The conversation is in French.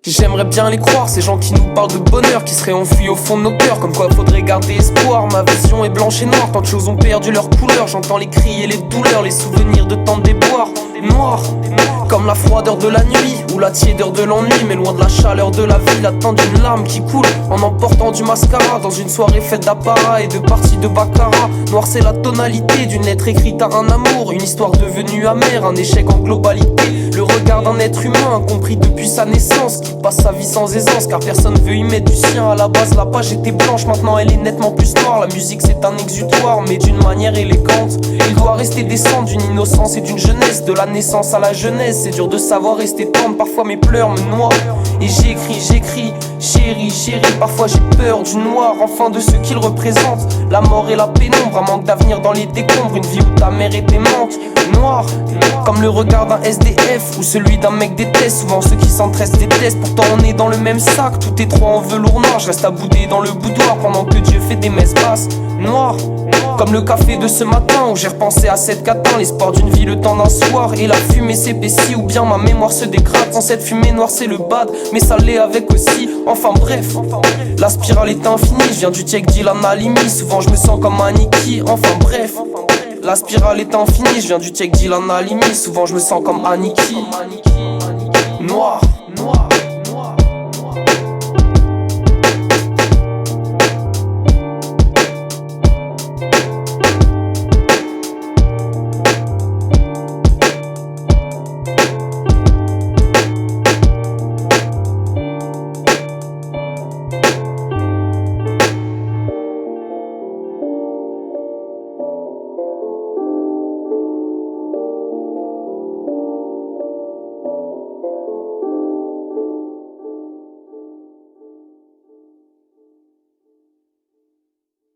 J'aimerais bien les croire, ces gens qui nous parlent de bonheur, qui seraient enfuis au fond de nos cœurs, comme quoi faudrait garder espoir. Ma vision est blanche et noire, tant de choses ont perdu leur couleur. J'entends les cris et les douleurs, les souvenirs de tant de déboires. Noir, comme la froideur de la nuit, ou la tiédeur de l'ennui, mais loin de la chaleur de la vie, l'attente d'une larme qui coule, en emportant du mascara, dans une soirée faite d'apparat et de parties de baccarat. Noir c'est la tonalité d'une lettre écrite à un amour, une histoire devenue amère, un échec en globalité. Le regard d'un être humain, incompris depuis sa naissance, qui passe sa vie sans aisance, car personne veut y mettre du sien. À la base la page était blanche, maintenant elle est nettement plus noire. La musique c'est un exutoire, mais d'une manière élégante. Il doit rester décent d'une innocence et d'une jeunesse, de la naissance à la jeunesse. C'est dur de savoir rester tendre, parfois mes pleurs me noient. Et j'écris, chérie, parfois j'ai peur du noir, enfin de ce qu'il représente. La mort et la pénombre, un manque d'avenir dans les décombres, une vie où ta mère est aimante. Noir, comme le regard d'un SDF ou celui d'un mec déteste. Souvent ceux qui s'entraitent détestent, pourtant on est dans le même sac. Tout est trop en velours noir, je reste à bouder dans le boudoir pendant que Dieu fait des messes basses. Noir, comme le café de ce matin où j'ai repensé à cette catin. L'espoir d'une vie, le temps d'un soir, et la fumée s'épaissit, ou bien ma mémoire se dégrade. Sans cette fumée noire c'est le bad, mais ça l'est avec aussi. Enfin bref, la spirale est infinie. Je viens du Tchèque Dylan Halimi, souvent je me sens comme Aniki. Enfin bref, la spirale est infinie. Je viens du Tchèque Dylan Halimi, souvent je me sens comme Aniki. Noir.